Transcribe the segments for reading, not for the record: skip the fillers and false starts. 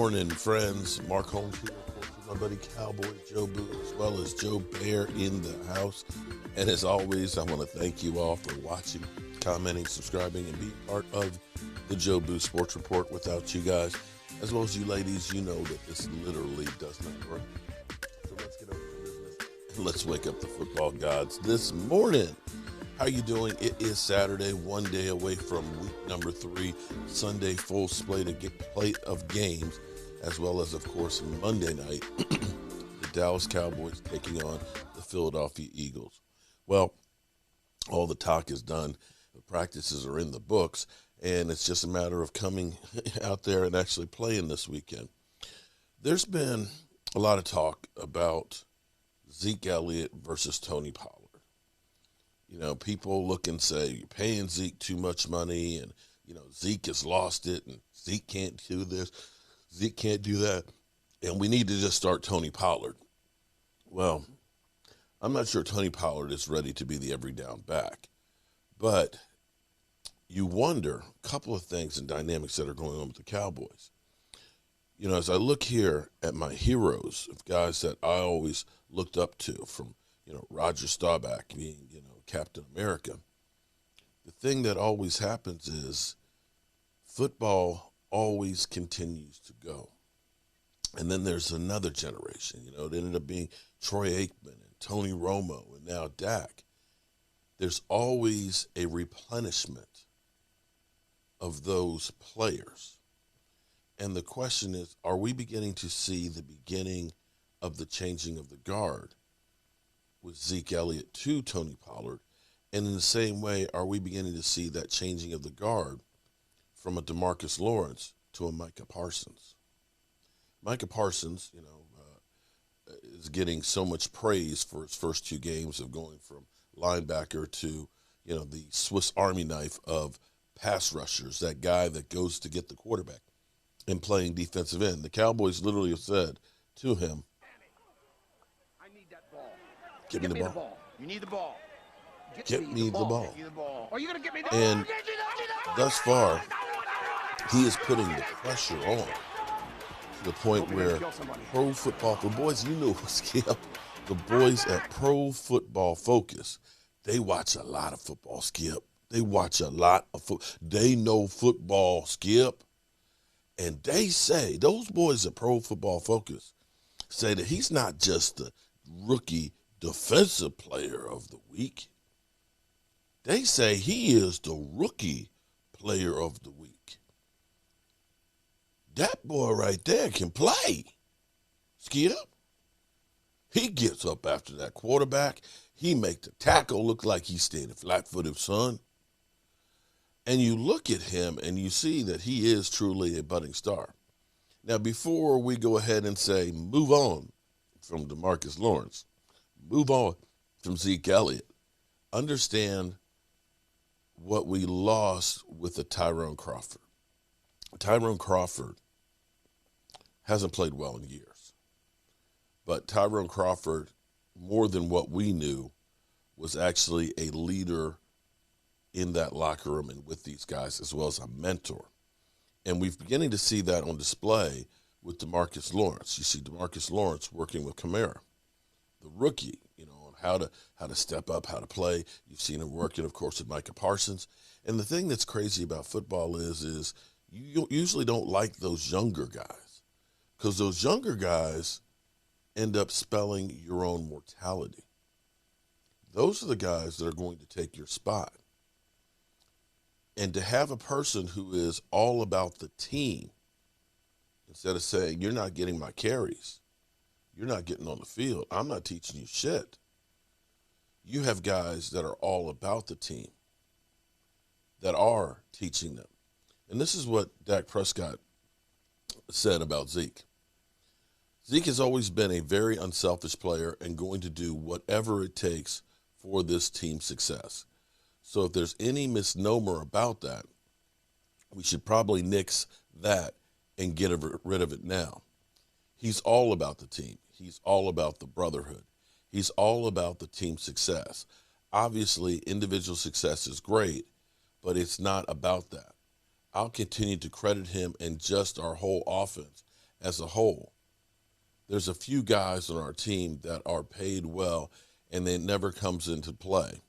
morning, friends. Mark Holmes here, of course, with my buddy Cowboy Joe Boo, as well as Joe Bear in the house. And as always, I want to thank you all for watching, commenting, subscribing, and being part of the Joe Boo Sports Report. Without you guys, as well as you ladies, you know that this literally does not work. So let's get over to business and let's wake up the football gods this morning. How you doing? It is Saturday, one day away from week number 3, Sunday full slate of games, as well as, of course, Monday night, the Dallas Cowboys taking on the Philadelphia Eagles. Well, all the talk is done. The practices are in the books, and it's just a matter of coming out there and actually playing this weekend. There's been a lot of talk about Zeke Elliott versus Tony Pollard. You know, people look and say, you're paying Zeke too much money, and, you know, Zeke has lost it, and Zeke can't do this, Zeke can't do that, and we need to just start Tony Pollard. Well, I'm not sure Tony Pollard is ready to be the every down back, but you wonder a couple of things and dynamics that are going on with the Cowboys. You know, as I look here at my heroes of guys that I always looked up to, from, you know, Roger Staubach being, you know, Captain America, the thing that always happens is football always continues to go. And then there's another generation. You know, it ended up being Troy Aikman and Tony Romo and now Dak. There's always a replenishment of those players. And the question is, are we beginning to see the beginning of the changing of the guard with Zeke Elliott to Tony Pollard? And in the same way, are we beginning to see that changing of the guard from a DeMarcus Lawrence to a Micah Parsons? Micah Parsons, you know, is getting so much praise for his first 2 games of going from linebacker to, you know, the Swiss Army knife of pass rushers, that guy that goes to get the quarterback and playing defensive end. The Cowboys literally have said to him, I need that ball. Give me the ball. You need the ball. Get me the ball. Get me the ball. Are you going to get me the And ball? thus far, he is putting the pressure on to the point where Pro Football, the boys, you know, Skip, the boys at Pro Football Focus, they watch a lot of football, Skip. They watch a lot of they know football, Skip. And they say, those boys at Pro Football Focus say that he's not just the rookie defensive player of the week. They say he is the rookie player of the week. That boy right there can play. Skip. He gets up after that quarterback. He make the tackle look like he's standing flat-footed, son. And you look at him and you see that he is truly a budding star. Now, before we go ahead and say move on from DeMarcus Lawrence, move on from Zeke Elliott, understand what we lost with the Tyrone Crawford. Tyrone Crawford hasn't played well in years. But Tyrone Crawford, more than what we knew, was actually a leader in that locker room and with these guys, as well as a mentor. And we're beginning to see that on display with DeMarcus Lawrence. You see DeMarcus Lawrence working with Kamara, the rookie, you know, on how to step up, how to play. You've seen him working, of course, with Micah Parsons. And the thing that's crazy about football is you usually don't like those younger guys, because those younger guys end up spelling your own mortality. Those are the guys that are going to take your spot. And to have a person who is all about the team, instead of saying, you're not getting my carries, you're not getting on the field, I'm not teaching you shit. You have guys that are all about the team, that are teaching them. And this is what Dak Prescott said about Zeke. Zeke has always been a very unselfish player and going to do whatever it takes for this team's success. So if there's any misnomer about that, we should probably nix that and get rid of it now. He's all about the team. He's all about the brotherhood. He's all about the team success. Obviously, individual success is great, but it's not about that. I'll continue to credit him and just our whole offense as a whole. There's a few guys on our team that are paid well, and it never comes into play.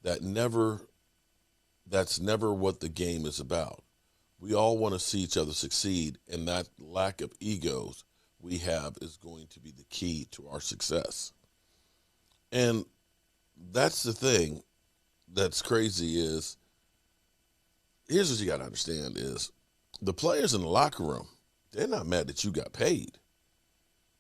That's never what the game is about. We all want to see each other succeed, and that lack of egos we have is going to be the key to our success. And that's the thing that's crazy is, here's what you got to understand is the players in the locker room, they're not mad that you got paid.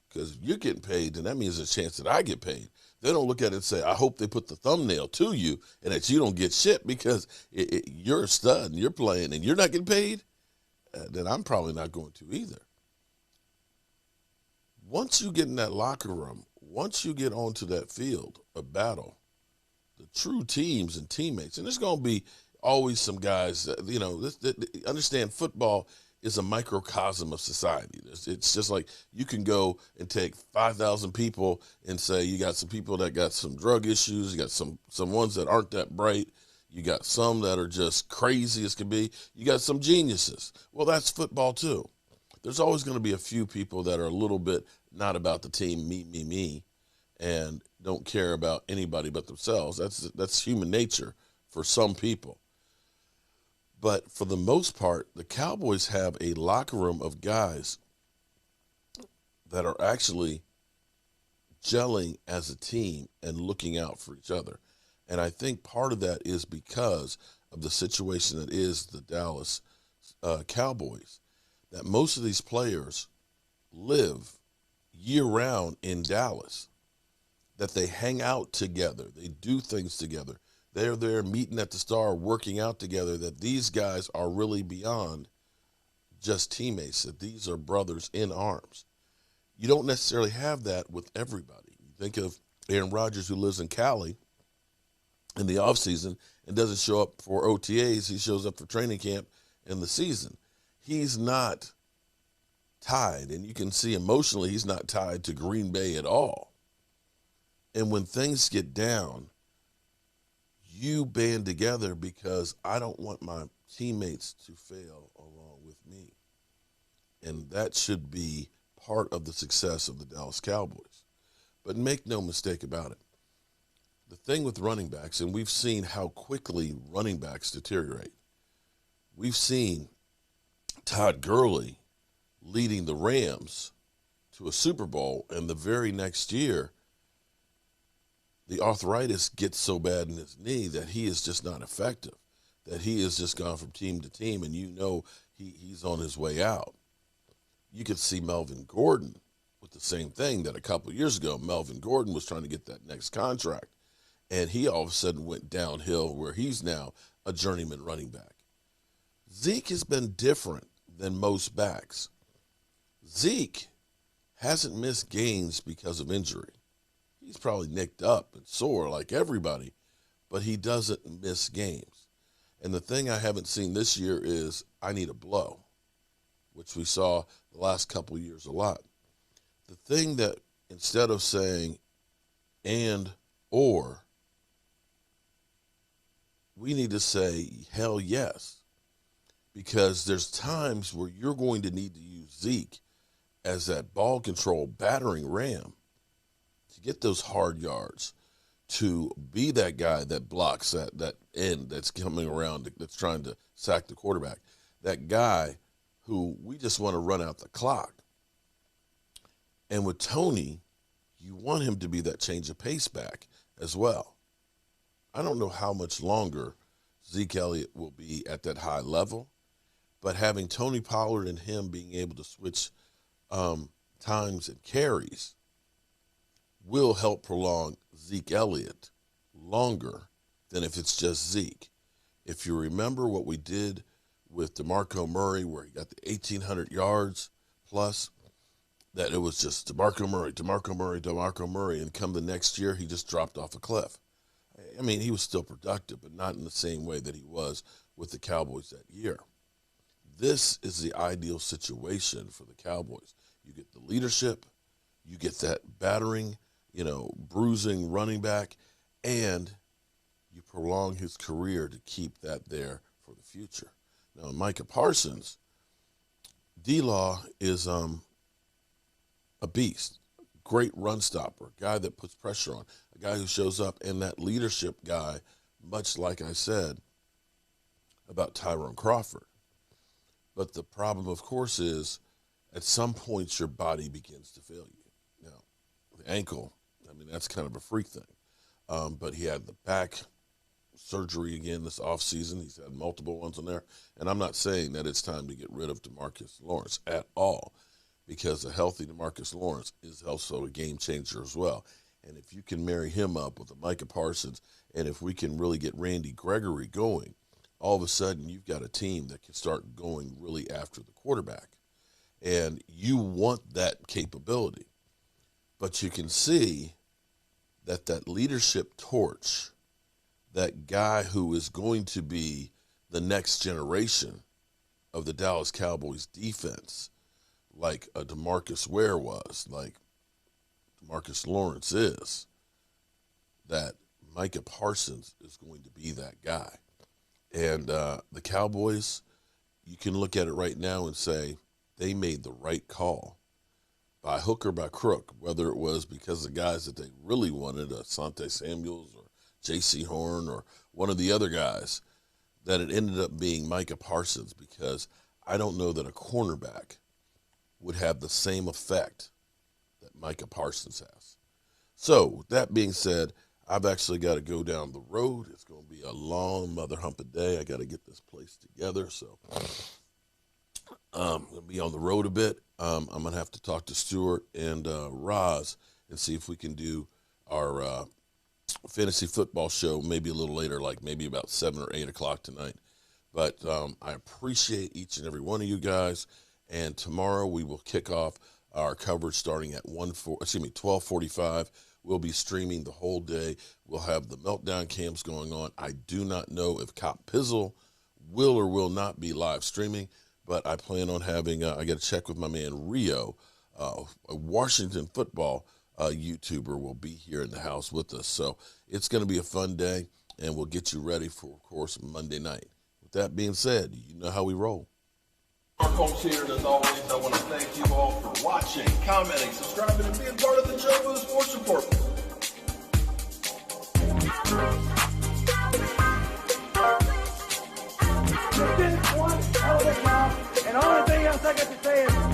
Because if you're getting paid, then that means there's a chance that I get paid. They don't look at it and say, I hope they put the thumbnail to you and that you don't get shit because you're a stud and you're playing and you're not getting paid. Then I'm probably not going to either. Once you get in that locker room, once you get onto that field of battle, the true teams and teammates, and there's going to be always some guys, understand football is a microcosm of society. It's just like you can go and take 5,000 people and say you got some people that got some drug issues, you got some ones that aren't that bright, you got some that are just crazy as can be, you got some geniuses. Well, that's football too. There's always going to be a few people that are a little bit not about the team, me, and don't care about anybody but themselves. That's human nature for some people. But for the most part, the Cowboys have a locker room of guys that are actually gelling as a team and looking out for each other. And I think part of that is because of the situation that is the Dallas Cowboys, that most of these players live year-round in Dallas, that they hang out together, they do things together. They're there meeting at the Star, working out together, that these guys are really beyond just teammates, that these are brothers in arms. You don't necessarily have that with everybody. You think of Aaron Rodgers, who lives in Cali in the offseason and doesn't show up for OTAs. He shows up for training camp in the season. He's not tied, and you can see emotionally he's not tied to Green Bay at all. And when things get down, you band together because I don't want my teammates to fail along with me. And that should be part of the success of the Dallas Cowboys. But make no mistake about it. The thing with running backs, and we've seen how quickly running backs deteriorate. We've seen Todd Gurley leading the Rams to a Super Bowl, and the very next year, the arthritis gets so bad in his knee that he is just not effective, that he has just gone from team to team, and he's on his way out. You could see Melvin Gordon with the same thing, that a couple of years ago, Melvin Gordon was trying to get that next contract, and he all of a sudden went downhill where he's now a journeyman running back. Zeke has been different than most backs. Zeke hasn't missed games because of injury. He's probably nicked up and sore like everybody, but he doesn't miss games. And the thing I haven't seen this year is I need a blow, which we saw the last couple of years a lot. The thing that instead of saying and or, we need to say hell yes, because there's times where you're going to need to use Zeke as that ball control battering ram to get those hard yards, to be that guy that blocks that end that's coming around, that's trying to sack the quarterback, that guy who we just want to run out the clock. And with Tony, you want him to be that change of pace back as well. I don't know how much longer Zeke Elliott will be at that high level, but having Tony Pollard and him being able to switch times and carries will help prolong Zeke Elliott longer than if it's just Zeke. If you remember what we did with DeMarco Murray, where he got the 1,800 yards plus, that it was just DeMarco Murray, and come the next year, he just dropped off a cliff. I mean, he was still productive, but not in the same way that he was with the Cowboys that year. This is the ideal situation for the Cowboys. You get the leadership, you get that battering, bruising running back, and you prolong his career to keep that there for the future. Now, Micah Parsons D-Law is a beast, great run stopper, guy that puts pressure on, a guy who shows up, and that leadership guy, much like I said about Tyrone Crawford. But the problem, of course, is at some points your body begins to fail you. Now, the ankle, I mean, that's kind of a freak thing. But he had the back surgery again this offseason. He's had multiple ones on there. And I'm not saying that it's time to get rid of DeMarcus Lawrence at all, because a healthy DeMarcus Lawrence is also a game changer as well. And if you can marry him up with a Micah Parsons, and if we can really get Randy Gregory going, all of a sudden you've got a team that can start going really after the quarterback. And you want that capability. But you can see that leadership torch, that guy who is going to be the next generation of the Dallas Cowboys defense, like a DeMarcus Ware was, like DeMarcus Lawrence is, that Micah Parsons is going to be that guy. And the Cowboys, you can look at it right now and say they made the right call by hook or by crook, whether it was because the guys that they really wanted, Asante Samuels or J.C. Horn or one of the other guys, that it ended up being Micah Parsons, because I don't know that a cornerback would have the same effect that Micah Parsons has. So, with that being said, I've actually got to go down the road. It's going to be a long mother humping day. I got to get this place together. So I'm going to be on the road a bit. I'm going to have to talk to Stuart and Roz and see if we can do our fantasy football show maybe a little later, like maybe about 7 or 8 o'clock tonight. But I appreciate each and every one of you guys. And tomorrow we will kick off our coverage starting at 12:45. We'll be streaming the whole day. We'll have the meltdown cams going on. I do not know if Cop Pizzle will or will not be live streaming, but I plan on having, I got to check with my man Rio, a Washington football YouTuber will be here in the house with us. So it's going to be a fun day, and we'll get you ready for, of course, Monday night. With that being said, you know how we roll. Mark Holmes here, and as always, I want to thank you all for watching, commenting, subscribing, and being part of the Joe Boo Sports Report. You did one hell of a job, and the only thing else I got to say is